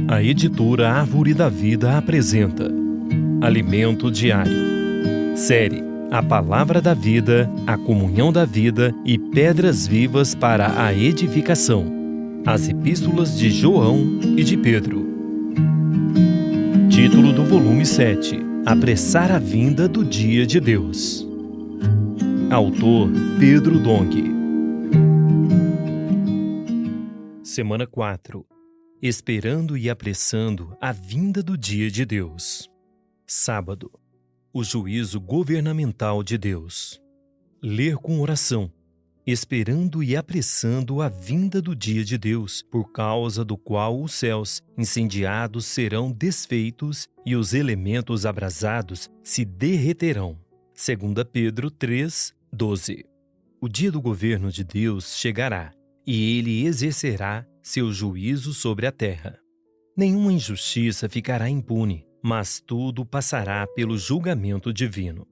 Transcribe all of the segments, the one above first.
A editora Árvore da Vida apresenta Alimento Diário. Série A Palavra da Vida, a Comunhão da Vida e Pedras Vivas para a Edificação. As Epístolas de João e de Pedro. Título do volume 7: Apressar a Vinda do Dia de Deus. Autor Pedro Dong. Semana 4. Esperando e apressando a vinda do dia de Deus. Sábado. O juízo governamental de Deus. Ler com oração. Esperando e apressando a vinda do dia de Deus, por causa do qual os céus incendiados serão desfeitos e os elementos abrasados se derreterão. 2 Pedro 3:12. O dia do governo de Deus chegará, e ele exercerá seu juízo sobre a terra. Nenhuma injustiça ficará impune, mas tudo passará pelo julgamento divino.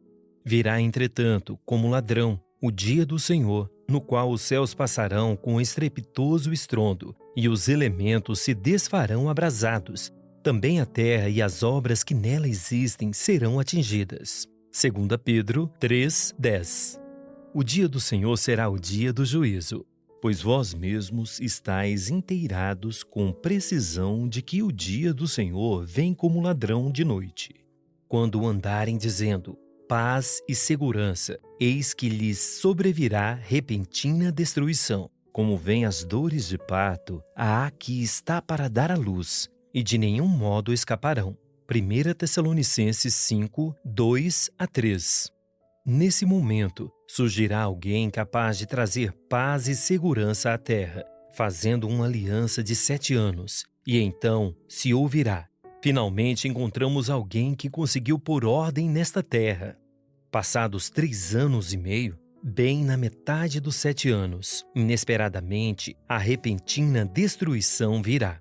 Virá, entretanto, como ladrão, o dia do Senhor, no qual os céus passarão com estrepitoso estrondo, e os elementos se desfarão abrasados. Também a terra e as obras que nela existem serão atingidas. 2 Pedro 3:10. O dia do Senhor será o dia do juízo, pois vós mesmos estáis inteirados com precisão de que o dia do Senhor vem como ladrão de noite. Quando andarem dizendo paz e segurança, eis que lhes sobrevirá repentina destruição, como vêm as dores de parto à que está para dar à luz, e de nenhum modo escaparão. 1 Tessalonicenses 5:2-3. Nesse momento, surgirá alguém capaz de trazer paz e segurança à terra, fazendo uma aliança de 7 anos, e então se ouvirá. Finalmente encontramos alguém que conseguiu pôr ordem nesta terra. Passados 3 anos e meio, bem na metade dos 7 anos, inesperadamente, a repentina destruição virá.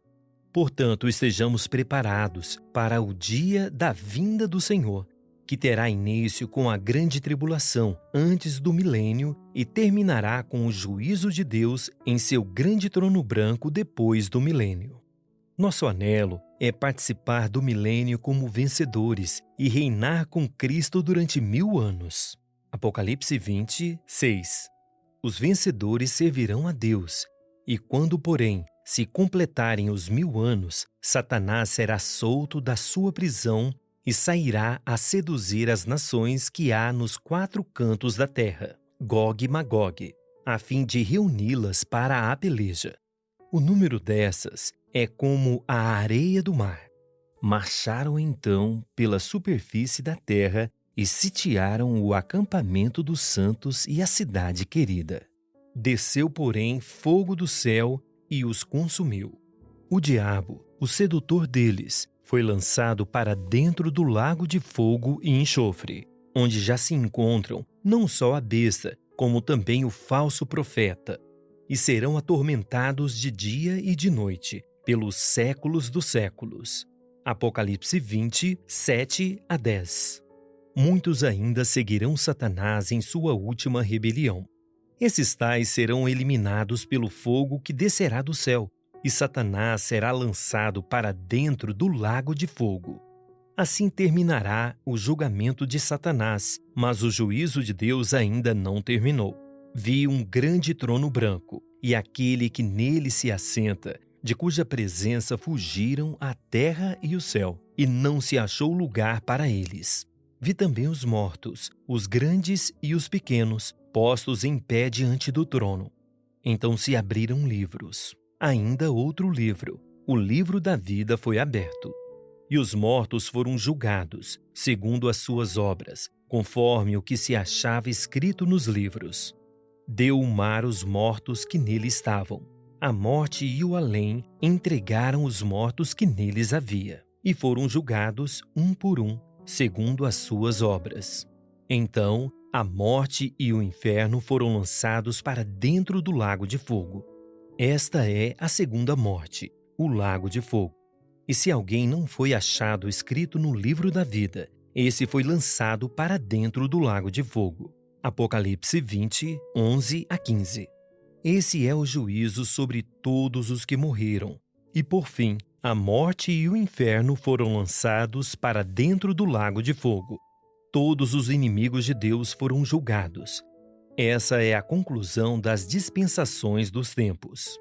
Portanto, estejamos preparados para o dia da vinda do Senhor, que terá início com a grande tribulação antes do milênio e terminará com o juízo de Deus em seu grande trono branco depois do milênio. Nosso anelo é participar do milênio como vencedores e reinar com Cristo durante 1000 anos. Apocalipse 20:6. Os vencedores servirão a Deus, e quando, porém, se completarem os 1000 anos, Satanás será solto da sua prisão e sairá a seduzir as nações que há nos 4 cantos da terra, Gog e Magog, a fim de reuni-las para a peleja. O número dessas é como a areia do mar. Marcharam então pela superfície da terra e sitiaram o acampamento dos santos e a cidade querida. Desceu, porém, fogo do céu e os consumiu. O diabo, o sedutor deles, foi lançado para dentro do lago de fogo e enxofre, onde já se encontram não só a besta, como também o falso profeta, e serão atormentados de dia e de noite, pelos séculos dos séculos. Apocalipse 20:7-10. Muitos ainda seguirão Satanás em sua última rebelião. Esses tais serão eliminados pelo fogo que descerá do céu, e Satanás será lançado para dentro do lago de fogo. Assim terminará o julgamento de Satanás, mas o juízo de Deus ainda não terminou. Vi um grande trono branco, e aquele que nele se assenta, de cuja presença fugiram a terra e o céu, e não se achou lugar para eles. Vi também os mortos, os grandes e os pequenos, postos em pé diante do trono. Então se abriram livros. Ainda outro livro, o livro da vida, foi aberto. E os mortos foram julgados, segundo as suas obras, conforme o que se achava escrito nos livros. Deu o mar os mortos que nele estavam. A morte e o além entregaram os mortos que neles havia, e foram julgados um por um, segundo as suas obras. Então, a morte e o inferno foram lançados para dentro do lago de fogo. Esta é a segunda morte, o lago de fogo. E se alguém não foi achado escrito no livro da vida, esse foi lançado para dentro do lago de fogo. Apocalipse 20:11-15. Esse é o juízo sobre todos os que morreram. E por fim, a morte e o inferno foram lançados para dentro do lago de fogo. Todos os inimigos de Deus foram julgados. Essa é a conclusão das dispensações dos tempos.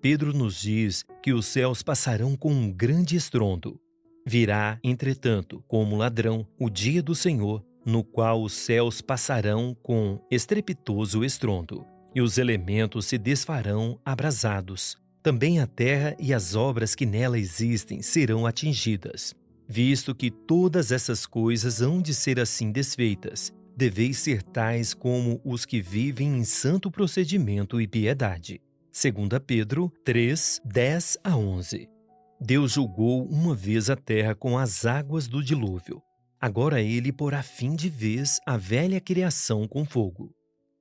Pedro nos diz que os céus passarão com um grande estrondo. Virá, entretanto, como ladrão, o dia do Senhor, no qual os céus passarão com estrepitoso estrondo, e os elementos se desfarão abrasados. Também a terra e as obras que nela existem serão atingidas. Visto que todas essas coisas hão de ser assim desfeitas, deveis ser tais como os que vivem em santo procedimento e piedade. 2 Pedro 3, 10 a 11. Deus julgou uma vez a terra com as águas do dilúvio. Agora ele porá fim de vez à velha criação com fogo.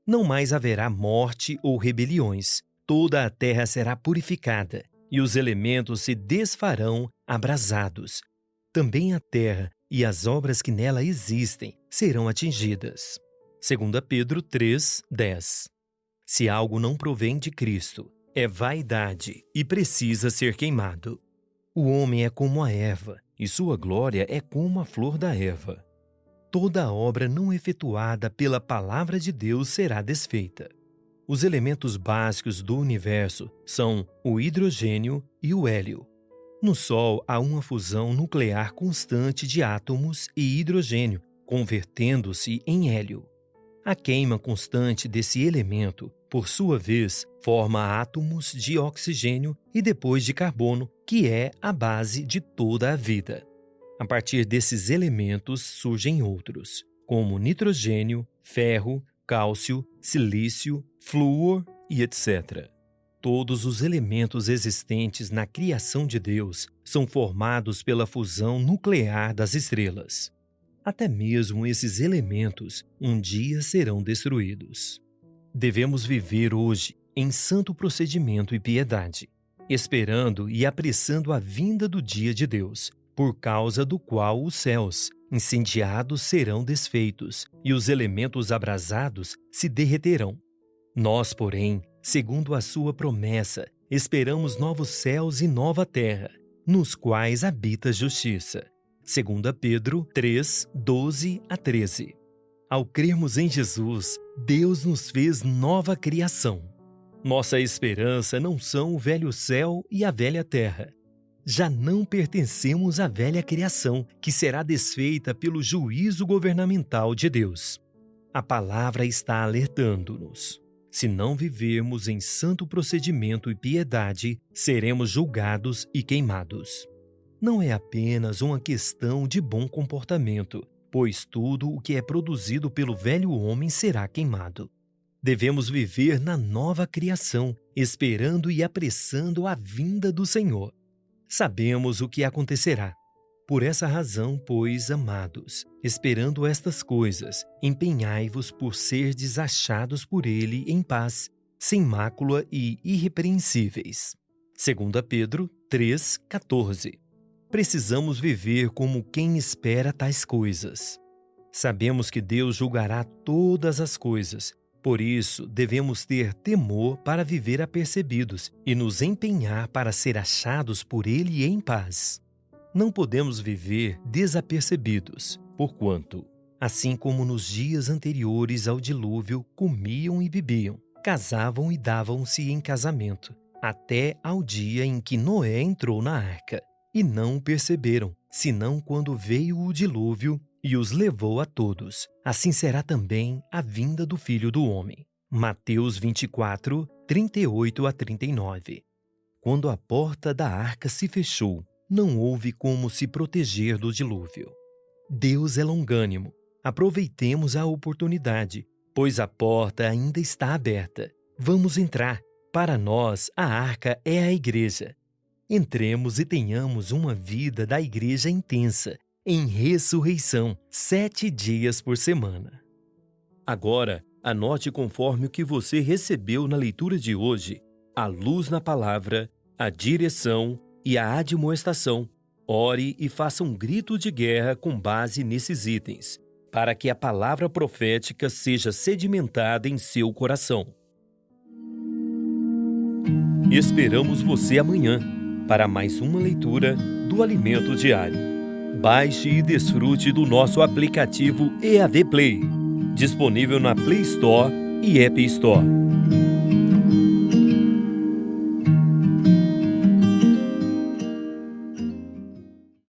Não mais haverá morte ou rebeliões. Toda a terra será purificada, e os elementos se desfarão abrasados. Também a terra e as obras que nela existem serão atingidas. 2 Pedro 3, 10. Se algo não provém de Cristo, é vaidade e precisa ser queimado. O homem é como a erva, e sua glória é como a flor da erva. Toda obra não efetuada pela palavra de Deus será desfeita. Os elementos básicos do universo são o hidrogênio e o hélio. No Sol há uma fusão nuclear constante de átomos e hidrogênio, convertendo-se em hélio. A queima constante desse elemento, por sua vez, forma átomos de oxigênio e depois de carbono, que é a base de toda a vida. A partir desses elementos surgem outros, como nitrogênio, ferro, cálcio, silício, flúor e etc. Todos os elementos existentes na criação de Deus são formados pela fusão nuclear das estrelas. Até mesmo esses elementos um dia serão destruídos. Devemos viver hoje em santo procedimento e piedade, esperando e apressando a vinda do dia de Deus, por causa do qual os céus, incendiados, serão desfeitos e os elementos abrasados se derreterão. Nós, porém, segundo a sua promessa, esperamos novos céus e nova terra, nos quais habita a justiça. 2 Pedro 3, 12 a 13. Ao crermos em Jesus, Deus nos fez nova criação. Nossa esperança não são o velho céu e a velha terra. Já não pertencemos à velha criação, que será desfeita pelo juízo governamental de Deus. A palavra está alertando-nos. Se não vivermos em santo procedimento e piedade, seremos julgados e queimados. Não é apenas uma questão de bom comportamento, pois tudo o que é produzido pelo velho homem será queimado. Devemos viver na nova criação, esperando e apressando a vinda do Senhor. Sabemos o que acontecerá. Por essa razão, pois, amados, esperando estas coisas, empenhai-vos por serdes achados por Ele em paz, sem mácula e irrepreensíveis. 2 Pedro 3, 14. Precisamos viver como quem espera tais coisas. Sabemos que Deus julgará todas as coisas, por isso devemos ter temor para viver apercebidos e nos empenhar para ser achados por Ele em paz. Não podemos viver desapercebidos, porquanto, assim como nos dias anteriores ao dilúvio, comiam e bebiam, casavam e davam-se em casamento, até ao dia em que Noé entrou na arca, e não o perceberam, senão quando veio o dilúvio e os levou a todos. Assim será também a vinda do Filho do Homem. Mateus 24, 38 a 39. Quando a porta da arca se fechou, não houve como se proteger do dilúvio. Deus é longânimo. Aproveitemos a oportunidade, pois a porta ainda está aberta. Vamos entrar. Para nós, a arca é a igreja. Entremos e tenhamos uma vida da igreja intensa, em ressurreição, 7 dias por semana. Agora, anote conforme o que você recebeu na leitura de hoje, a luz na palavra, a direção e a admoestação. Ore e faça um grito de guerra com base nesses itens, para que a palavra profética seja sedimentada em seu coração. Esperamos você amanhã. para mais uma leitura do Alimento Diário. Baixe e desfrute do nosso aplicativo EAD Play, disponível na Play Store e App Store.